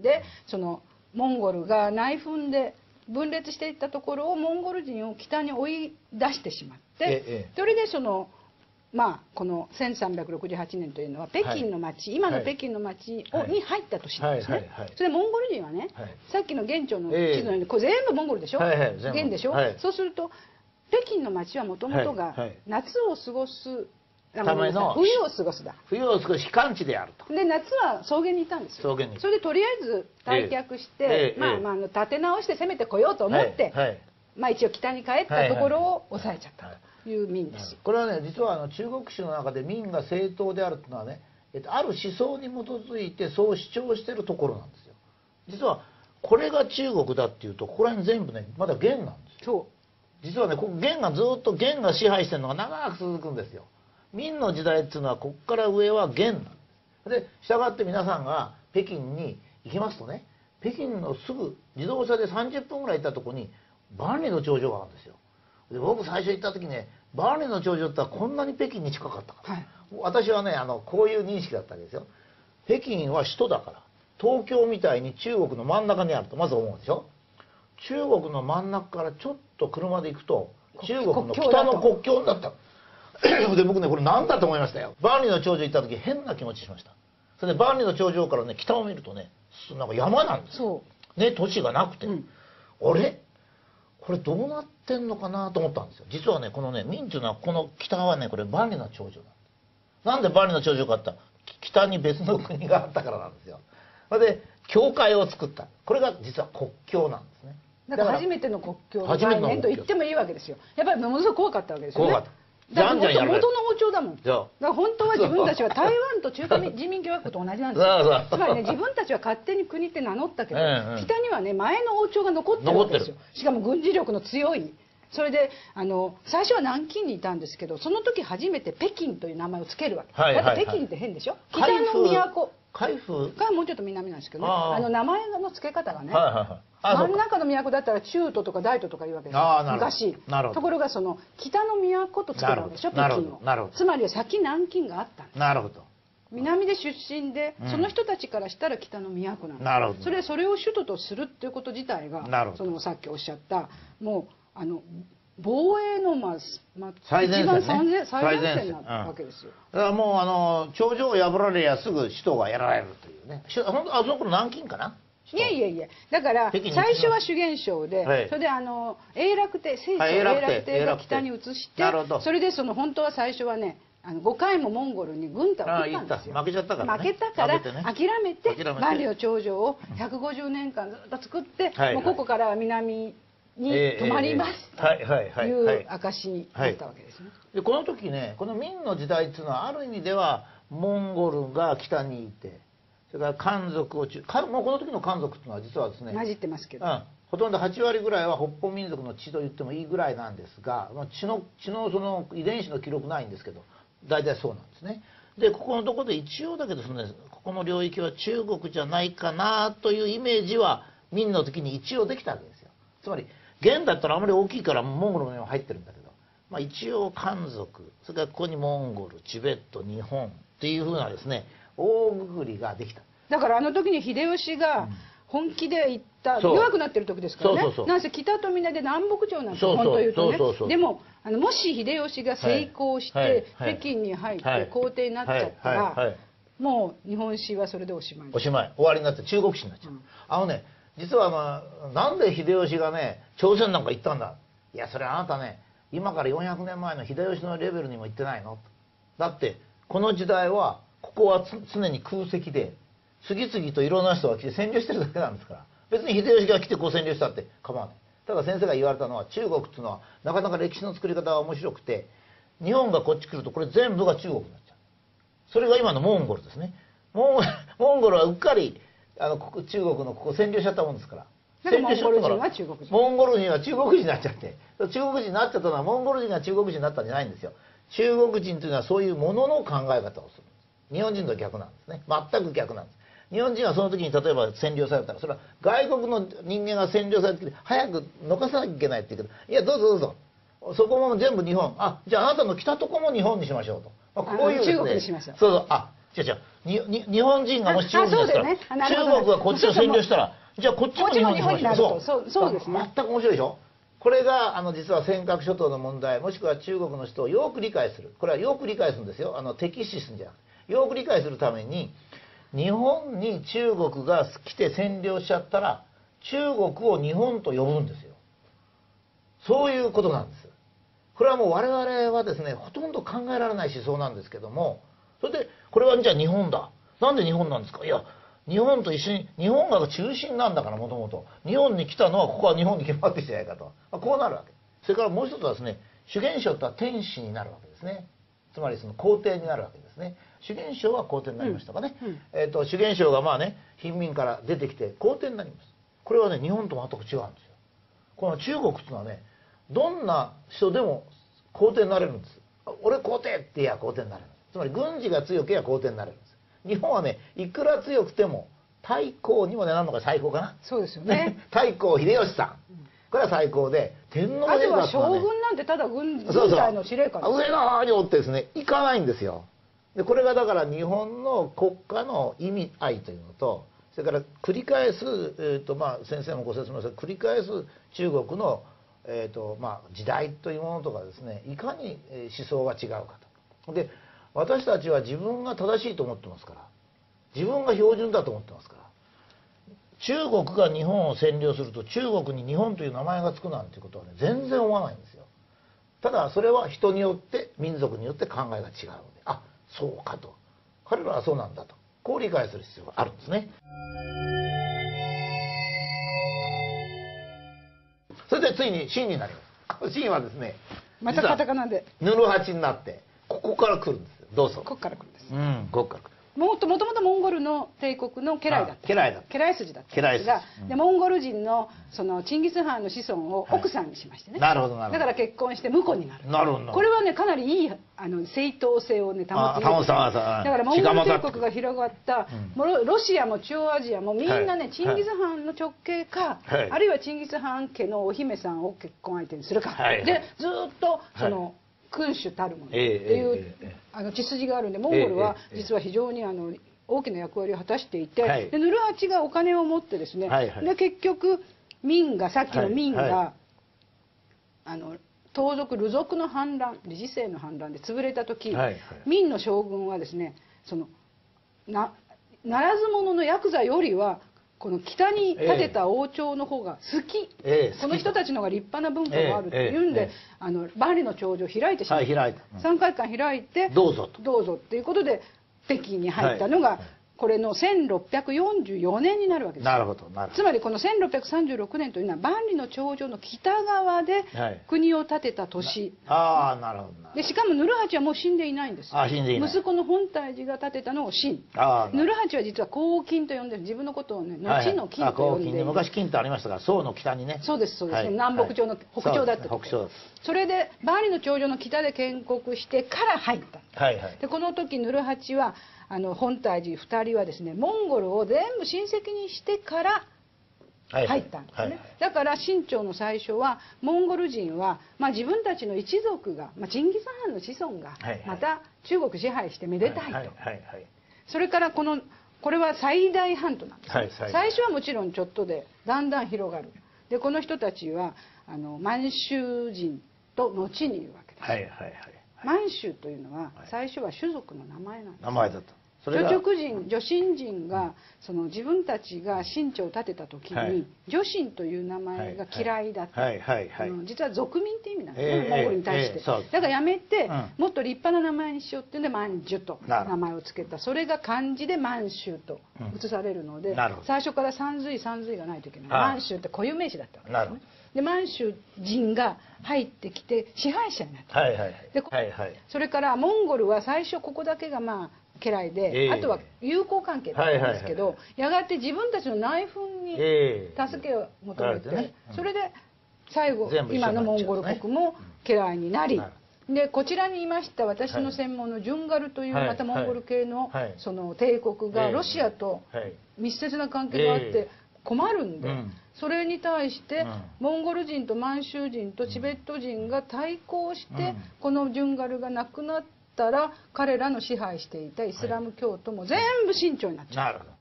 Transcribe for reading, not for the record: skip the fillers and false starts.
でそのモンゴルが内紛で分裂していったところをモンゴル人を北に追い出してしまって、それでそのこの1368年というのは北京の町、今の北京の町に入った年なんですね。それでモンゴル人はね、さっきの元朝の地図のようにこれ全部モンゴルでしょ、元でしょ、そうすると北京の町はもともとが夏を過ごすための冬を過ごす避寒地であると。で夏は草原にいたんですよ。それでとりあえず退却して、立て直して攻めてこようと思って、一応北に帰ったところを抑えちゃったという明ですよ。これはね、実は中国史の中で明が正統であるというのはね、ある思想に基づいてそう主張しているところなんですよ。実はこれが中国だっていうと、ここら辺全部ねまだ元なんですよ。実はね、元がずっと元が支配してるのが長く続くんですよ。明の時代っていうのはここから上は元なんです。で従って皆さんが北京に行きますとね、北京のすぐ自動車で30分ぐらい行ったところに万里の長城があるんですよ。で僕最初行った時ね、万里の長城ってこんなに北京に近かったか、私はねこういう認識だったわけですよ。北京は首都だから東京みたいに中国の真ん中にあるとまず思うでしょ。中国の真ん中からちょっと車で行くと中国の北の国境だった。で僕ねこれ何だと思いましたよ。万里の長城行った時変な気持ちしました。それで万里の長城からね北を見るとね、なんか山なんですよ。ね、都市がなくて、あれこれどうなってんのかなと思ったんですよ。実はねこのね明っていうのはこの北はねこれ万里の長城なんで万里の長城かって北に別の国があったからなんですよ。それで教会を作った。これが実は国境なんですね。だから初めての国境の概念と言ってもいいわけですよ。やっぱりものすごく怖かったわけですよね。だって元の王朝だもん。だから本当は自分たちは台湾と中華人民共和国と同じなんですよ。つまりね、自分たちは勝手に国って名乗ったけど、北にはね前の王朝が残ってるわけですよ。しかも軍事力の強い。それで最初は南京にいたんですけど、その時初めて北京という名前をつけるわけ。だって北京って変でしょ。北の都がもうちょっと南なんですけどね、名前の付け方がね、真ん中の都だったら中都とか大都とかいうわけですよ昔。ところがその北の都とつけるわけでしょ、北京を。つまり先南京があったんです。なるほど。南で出身で、その人たちからしたら北の都なんです。それを首都とするっていうこと自体がさっきおっしゃったもう防衛の最前線なわけですよ。だからもう長城を破られりゃすぐ首都がやられるというね。本当あそこの南京かな。いやだから最初は朱元璋で、それで永楽帝清朝永楽帝が北に移して、それで本当は最初はね5回もモンゴルに軍隊を送ったんですよ。負けちゃったからね。負けたから諦めて万里の長城を150年間ずっと作って、もうここからは南に泊まりますという証になったわけですね。でこの時ね、この明の時代っていうのはある意味ではモンゴルが北にいて、それから漢族をもうこの時の漢族っていうのは実はですね混じってますけど、ほとんど8割ぐらいは北方民族の血と言ってもいいぐらいなんですが、血のその遺伝子の記録ないんですけど、大体そうなんですね。でここのところで一応だけどですね、ここの領域は中国じゃないかなというイメージは明の時に一応できたわけですよ。つまり元だったらあまり大きいからモンゴルのには入ってるんだけど、一応漢族、それからここにモンゴル、チベット、日本っていうふうなですね大くくりができた。だから時に秀吉が本気で言った弱くなってる時ですからね。なんせ北と南で南北朝なんですよ、本当言うとね。でももし秀吉が成功して北京に入って皇帝になっちゃったら、もう日本史はそれでおしまい。おしまい、終わりになって中国史になっちゃう。実はなんで秀吉がね朝鮮なんか行ったんだ。いやそれあなたね今から400年前の秀吉のレベルにも行ってないの。だってこの時代はここは常に空席で次々といろんな人が来て占領してるだけなんですから、別に秀吉が来てこう占領したって構わない。ただ先生が言われたのは中国っていうのはなかなか歴史の作り方が面白くて、日本がこっち来るとこれ全部が中国になっちゃう。それが今のモンゴルですね。モンゴルはうっかり中国のここ占領しちゃったもんですから。モンゴル人は中国人。モンゴル人は中国人になっちゃって、中国人になっちゃったのはモンゴル人が中国人になったんじゃないんですよ。中国人というのはそういうものの考え方をする。日本人と逆なんですね。全く逆なんです。日本人はその時に例えば占領されたら、それは外国の人間が占領されてきて早く残さなきゃいけないって言うけど、いやどうぞどうぞ、そこも全部日本、じゃああなたの来たとこも日本にしましょうと、こういうですね、中国にしましょう。そうそう、違う違う、日本人がもし中国ですから、中国がこっちを占領したら、じゃあこっちも日本になると。そうですね。全く面白いでしょ。これが実は尖閣諸島の問題、もしくは中国の人をよく理解する。これはよく理解するんですよ。敵視するんじゃなくて、よく理解するために、日本に中国が来て占領しちゃったら、中国を日本と呼ぶんですよ。そういうことなんです。これはもう我々はですね、ほとんど考えられない思想なんですけども、それで、これはじゃあ日本だ。なんで日本なんですか。いや、日本と一緒に、日本が中心なんだから、もともと。日本に来たのは、ここは日本に決まってきてないかと。こうなるわけ。それからもう一つはですね、主元省とは天子になるわけですね。つまりその皇帝になるわけですね。主元省は皇帝になりましたかね。主元省がまあね、貧民から出てきて皇帝になります。これはね、日本と全く違うんですよ。この中国っていうのはね、どんな人でも皇帝になれるんです。俺皇帝って言えば皇帝になれる。つまり軍事が強ければ皇帝になれるんです。日本はね、いくら強くても太閤にもね、なるのが最高かな。そうですよね。太閤秀吉さん。これは最高で、天皇陛下は、ね、あとは将軍なんてただ軍隊の司令官です。上の方におってですね、行かないんですよ。で、これがだから日本の国家の意味合いというのと、それから繰り返す、先生もご説明した繰り返す中国の、時代というものとかですね、いかに思想が違うかと。で、私たちは自分が正しいと思ってますから、自分が標準だと思ってますから、中国が日本を占領すると中国に日本という名前がつくなんていうことはね、全然思わないんですよ。ただそれは人によって民族によって考えが違うので、あ、そうかと、彼らはそうなんだと、こう理解する必要があるんですね。それでついに秦になります。秦はですね、またカタカナでヌルハチになってここから来るんですよ。どうぞ。ここから来るんです。ここから来る。もともとモンゴルの帝国の家来だった。家来筋だったんですが、でモンゴル人のそのチンギス・ハンの子孫を奥さんにしましてね。なるほどなるほど。だから結婚して婿になる。なるほど。これはね、かなりいい正当性をね保つ。だからモンゴル帝国が広がった、ロシアも中央アジアもみんなね、チンギス・ハンの直系か、あるいはチンギス・ハン家のお姫さんを結婚相手にするか。でずっとその君主たるものっていう血筋があるんで、モンゴルは実は非常に大きな役割を果たしていて、でヌルハチがお金を持ってですね、で結局明がさっきの明が、盗賊流族の反乱、理事政の反乱で潰れた時、明の将軍はですね、そのならず者のヤクザよりはこの北に建てた王朝の方が好き、この人たちの方が立派な文化があるっていうんで、万里の長城を開いてしまった、3回間開いてどうぞっていうことで北京に入ったのが、これの1644年になるわけです。なるほど。つまりこの1636年というのは万里の長城の北側で国を建てた年。ああ、なるほど。でしかもヌルハチはもう死んでいないんです。死んでいない。息子の本泰寺が建てたのを秦。ヌルハチは実は黄金と呼んでる、自分のことをね、後の金と呼んでる。昔金ってありましたが、宋の北にね。そうですそうです。南北朝の北朝だったと。それで万里の長城の北で建国してから入った。でこの時ヌルハチは本泰寺2人はですね、モンゴルを全部親戚にしてから入ったんですね。だから清朝の最初はモンゴル人は、自分たちの一族が、チンギス・ハンの子孫がまた中国支配してめでたいと。それからこれは最大半島なんですね。最初はもちろんちょっとでだんだん広がる。でこの人たちは満州人と後に言うわけです。満州というのは最初は種族の名前なんです。名前だった。女真人が自分たちが清朝を建てた時に女真という名前が嫌いだった。実は俗民って意味なんですね、モンゴルに対して。だからやめてもっと立派な名前にしようっていうんで満州と名前を付けた。それが漢字で満州と写されるので、最初から三髄がないといけない。満州って固有名詞だったわけですね。で満州人が入ってきて支配者になった。それからモンゴルは最初ここだけが家来で、あとは友好関係だったんですけど、やがて自分たちの内紛に助けを求めて、それで最後今のモンゴル国も家来になり、でこちらにいました私の専門のジュンガルというまたモンゴル系のその帝国がロシアと密接な関係があって困るんで、それに対してモンゴル人と満州人とチベット人が対抗して、このジュンガルがなくなってったら彼らの支配していたイスラム教徒も全部慎重になっちゃう。なるほど。